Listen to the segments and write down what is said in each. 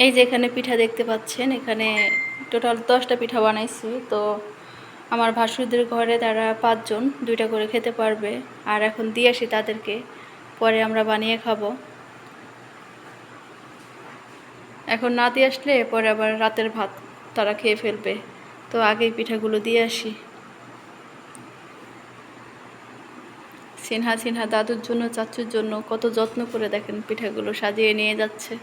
এই যে এখানে পিঠা দেখতে পাচ্ছেন, এখানে টোটাল 10টা পিঠা বানাইছি। তো আমার ভাসুরদের ঘরে তারা 5 জন 2টা করে খেতে পারবে। আর এখন দিয়ে আসি তাদেরকে, পরে আমরা বানিয়ে খাবো। এখন না দিয়ে আসলে পরে আবার রাতের ভাত তারা খেয়ে ফেলবে, তো আগেই পিঠাগুলো দিয়ে আসি। সিনহা সিনহা দাদুর জন্য চাচুর জন্য কত যত্ন করে দেখেন পিঠাগুলো সাজিয়ে নিয়ে যাচ্ছে।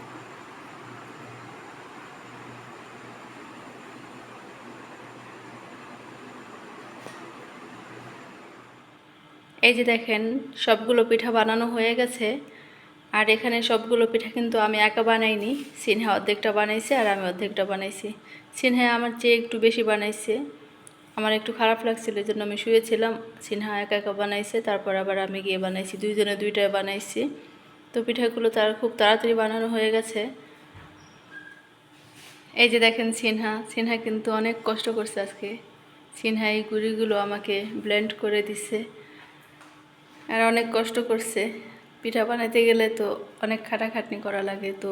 এই যে দেখেন সবগুলো পিঠা বানানো হয়ে গেছে। আর এখানে সবগুলো পিঠা কিন্তু আমি একা বানাইনি, সিনহা অর্ধেকটা বানাইছে আর আমি অর্ধেকটা বানাইছি। সিনহা আমার চেয়ে একটু বেশি বানাইছে, আমার একটু খারাপ লাগছিল, এই জন্য আমি শুয়েছিলাম। সিনহা একা একা বানাইছে, তারপর আবার আমি গিয়ে বানাইছি, দুইজনে দুইটাই বানাইছি। তো পিঠাগুলো তার খুব তাড়াতাড়ি বানানো হয়ে গেছে। এই যে দেখেন সিনহা সিনহা কিন্তু অনেক কষ্ট করছে আজকে। সিনহা এই গুঁড়িগুলো আমাকে ব্লেন্ড করে দিছে আর অনেক কষ্ট করছে। পিঠা বানাইতে গেলে তো অনেক খাটাখাটনি করা লাগে, তো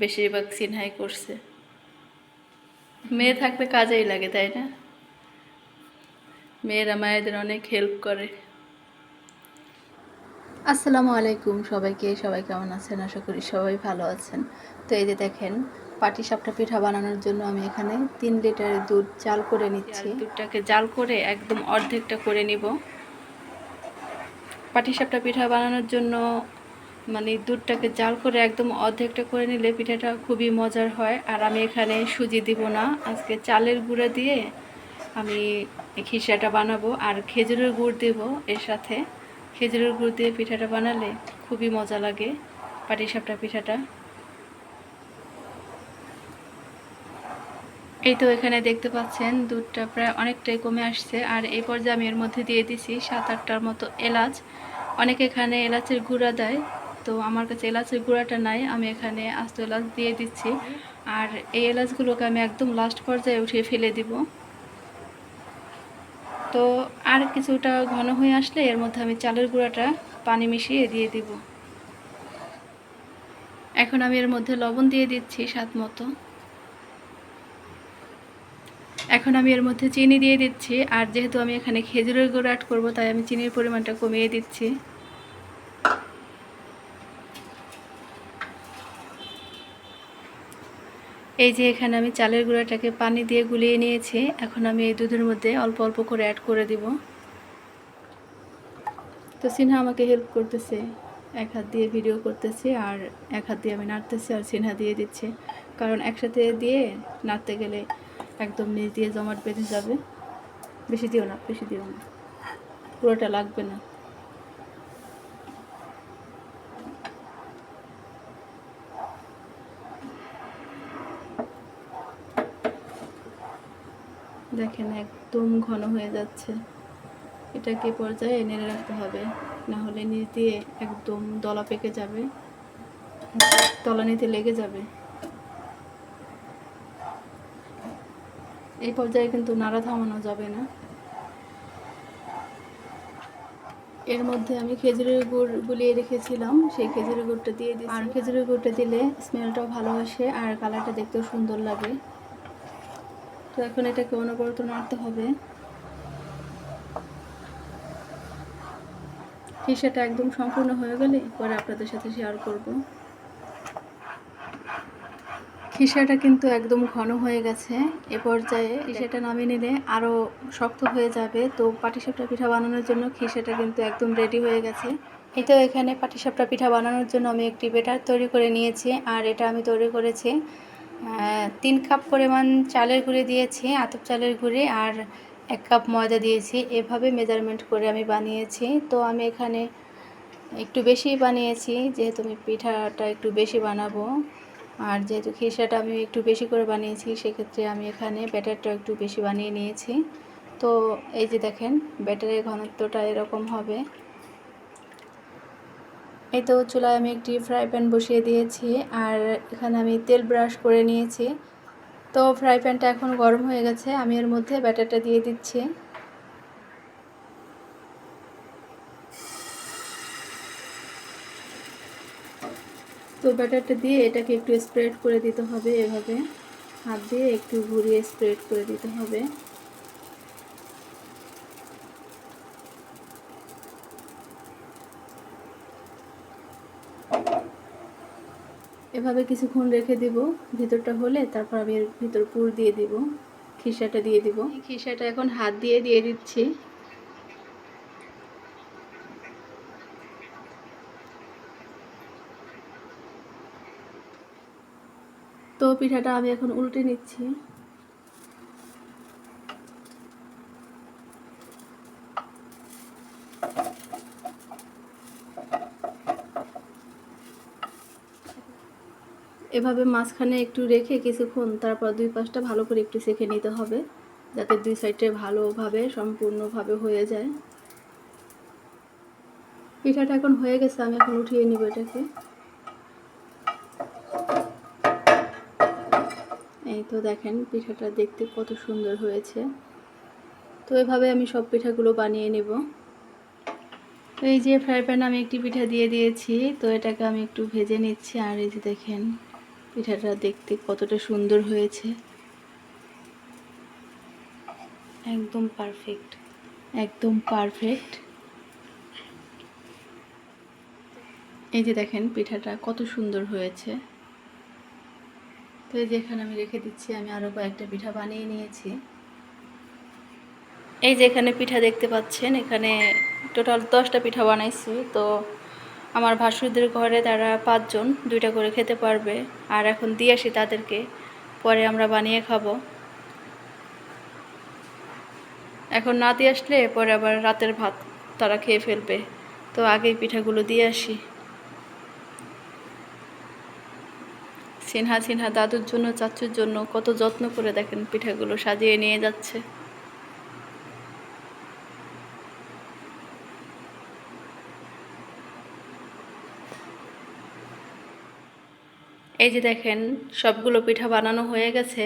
বেশিরভাগ সিনহাই করছে। মেয়ে থাকলে কাজেই লাগে, তাই না? মেয়েরা মায়েদের অনেক হেল্প করে। আসসালামু আলাইকুম সবাইকে, সবাই কেমন আছেন? আশা করি সবাই ভালো আছেন। তো এই যে দেখেন পাটিসাপটা পিঠা বানানোর জন্য আমি এখানে 3 লিটারের দুধ জাল করে নিচ্ছি। দুধটাকে জাল করে একদম অর্ধেকটা করে নিব। পাটিসাপটা পিঠা বানানোর জন্য মানে দুধটাকে জাল করে একদম অর্ধেকটা করে নিলে পিঠাটা খুবই মজার হয়। আর আমি এখানে সুজি দিব না, আজকে চালের গুঁড়া দিয়ে আমি খিসাটা বানাবো। আর খেজুরের গুড় দেব এর সাথে। খেজুরের গুড় দিয়ে পিঠাটা বানালে খুবই মজা লাগে পাটিসাপটা পিঠাটা। এই তো এখানে দেখতে পাচ্ছেন দুধটা প্রায় অনেকটাই কমে আসছে। আর এই পর্যায়ে আমি এর মধ্যে দিয়ে দিছি 7-8টার মতো এলাচ। অনেকে এখানে এলাচের গুঁড়া দেয়, তো আমার কাছে এলাচের গুঁড়াটা নাই, আমি এখানে আস্ত এলাচ দিয়ে দিচ্ছি। আর এই এলাচগুলোকে আমি একদম লাস্ট পর্যায়ে উঠিয়ে ফেলে দিব। তো আর কিছুটা ঘন হয়ে আসলে এর মধ্যে আমি চালের গুঁড়াটা পানি মিশিয়ে দিয়ে দিব। এখন আমি এর মধ্যে লবণ দিয়ে দিচ্ছি স্বাদ মতো। এখন আমি এর মধ্যে চিনি দিয়ে দিচ্ছি। আর যেহেতু আমি এখানে খেজুরের গুঁড়ো অ্যাড করব, তাই আমি চিনির পরিমাণটা কমিয়ে দিচ্ছি। এই যে এখানে আমি চালের গুঁড়াটাকে পানি দিয়ে গুলিয়ে নিয়েছি। এখন আমি এই দুধের মধ্যে অল্প অল্প করে অ্যাড করে দিব। তো সিনহা আমাকে হেল্প করতেছে, এক হাত দিয়ে ভিডিও করতেছে আর এক হাত দিয়ে আমি নাড়তেছি, আর সিনহা দিয়ে দিচ্ছে। কারণ একসাথে দিয়ে নাড়তে গেলে একদম নিচ দিয়ে জমাট বেঁধে যাবে। বেশি দিও না, বেশি দিও না, পুরোটা লাগবে না। দেখেন একদম ঘন হয়ে যাচ্ছে। এটাকে পর্যায়ে নেড়ে রাখতে হবে, না হলে নিচ দিয়ে একদম দলা পেকে যাবে, তলানিতে লেগে যাবে। এই পর্যায়ে কিন্তু নাড়া থামানো যাবে না। এর মধ্যে আমি খেজুরের গুড় গুলিয়ে রেখেছিলাম, সেই খেজুরের গুড়টা দিয়ে দিই। আর খেজুরের গুড়টা দিলে স্মেলটাও ভালো আসে আর কালারটা দেখতেও সুন্দর লাগে। তো এখন এটাকে অনবরত নাড়তে হবে। খিসাটা একদম সম্পূর্ণ হয়ে গেলে পরে আপনাদের সাথে শেয়ার করব। খিসাটা কিন্তু একদম ঘন হয়ে গেছে। এ পর্যায়ে খিসাটা নামিয়ে নিলে আরও শক্ত হয়ে যাবে। তো পাটিসাপটা পিঠা বানানোর জন্য খিসাটা কিন্তু একদম রেডি হয়ে গেছে। এই তো এখানে পাটিসাপটা পিঠা বানানোর জন্য আমি একটি ব্যাটার তৈরি করে নিয়েছি। আর এটা আমি তৈরি করেছি 3 কাপ পরিমাণ চালের গুঁড়ি দিয়েছি, আতপ চালের গুঁড়ি, আর 1 কাপ ময়দা দিয়েছি। এভাবে মেজারমেন্ট করে আমি বানিয়েছি। তো আমি এখানে একটু বেশি বানিয়েছি, যেহেতু আমি পিঠাটা একটু বেশি বানাবো। আর যেহেতু খিসাটা আমি একটু বেশি করে বানিয়েছি, সেক্ষেত্রে আমি এখানে ব্যাটারটা একটু বেশি বানিয়ে নিয়েছি। তো এই যে দেখেন ব্যাটারের ঘনত্বটা এরকম হবে। এই তো চুলায় আমি একটি ফ্রাই প্যান বসিয়ে দিয়েছি, আর এখানে আমি তেল ব্রাশ করে নিয়েছি। তো ফ্রাই প্যানটা এখন গরম হয়ে গেছে, আমি এর মধ্যে ব্যাটারটা দিয়ে দিচ্ছি। তো তো ব্যাটারটা দিয়ে এটাকে একটু স্প্রেড করে দিতে হবে, এভাবে হাত দিয়ে একটু ঘুরিয়ে স্প্রেড করে দিতে হবে। এভাবে কিছুক্ষণ রেখে দিব, ভিতরটা হলে তারপর আমি এর ভিতর পুর দিয়ে দিব, খিসাটা দিয়ে দিব। খিসাটা এখন হাত দিয়ে দিয়ে দিচ্ছি। তো পিঠাটা আমি এখন উল্টে নিচ্ছি। এভাবে মাঝখানে একটু রেখে কিছুক্ষণ তারপর দুই পাশটা ভালো করে একটু সেঁকে নিতে হবে, যাতে দুই সাইডে ভালোভাবে সম্পূর্ণভাবে হয়ে যায়। পিঠাটা এখন হয়ে গেছে, আমি এখন উঠিয়ে নিব এটাকে। এই তো দেখেন পিঠাটা দেখতে কত সুন্দর হয়েছে। তো এভাবে আমি সব পিঠাগুলো বানিয়ে নেব। তো এই যে ফ্রাই প্যানে আমি একটি পিঠা দিয়ে দিয়েছি, তো এটাকে আমি একটু ভেজে নিচ্ছি। আর এই যে দেখেন পিঠাটা দেখতে কতটা সুন্দর হয়েছে, একদম পারফেক্ট, একদম পারফেক্ট। এই যে দেখেন পিঠাটা কত সুন্দর হয়েছে। তো এই যে এখানে আমি রেখে দিচ্ছি, আমি আরও কয়েকটা পিঠা বানিয়ে নিয়েছি। এই যে এখানে পিঠা দেখতে পাচ্ছেন, এখানে টোটাল 10টা পিঠা বানাইছি। তো আমার ভাসুরদের ঘরে তারা 5 জন, 2টা করে খেতে পারবে। আর এখন দিয়ে আসি তাদেরকে, পরে আমরা বানিয়ে খাবো। এখন না দিয়ে আসলে পরে আবার রাতের ভাত তারা খেয়ে ফেলবে, তো আগেই পিঠাগুলো দিয়ে আসি। সিনহা সিনহা দাদুর জন্য চাচুর জন্য কত যত্ন করে দেখেন পিঠাগুলো সাজিয়ে নিয়ে যাচ্ছে। এই যে দেখেন সবগুলো পিঠা বানানো হয়ে গেছে।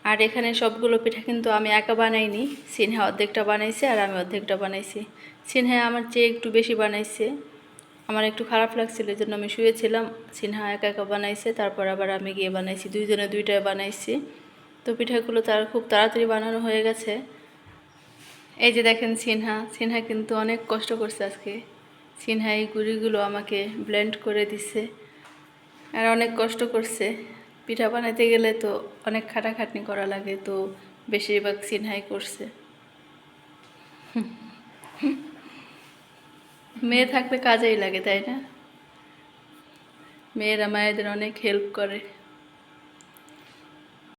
আর এখানে সবগুলো পিঠা কিন্তু আমি একা বানাইনি, সিনহা অর্ধেকটা বানাইছে আর আমি অর্ধেকটা বানাইছি। সিনহা আমার চেয়ে একটু বেশি বানাইছে, আমার একটু খারাপ লাগছিল, এই জন্য আমি শুয়েছিলাম। সিনহা একা একা বানাইছে, তারপর আবার আমি গিয়ে বানাইছি, দুইজনে দুইটাই বানাইছি। তো পিঠাগুলো তার খুব তাড়াতাড়ি বানানো হয়ে গেছে। এই যে দেখেন সিনহা, সিনহা কিন্তু অনেক কষ্ট করছে আজকে। সিনহা এই গুঁড়িগুলো আমাকে ব্লেন্ড করে দিছে, আর অনেক কষ্ট করছে। পিঠা বানাইতে গেলে তো অনেক খাটাখাটনি করা লাগে, তো বেশিরভাগ সিনহাই করছে। মেয়ে থাকলে কাজেই লাগে, তাই না? মেয়েরা মায়েদের অনেক হেল্প করে।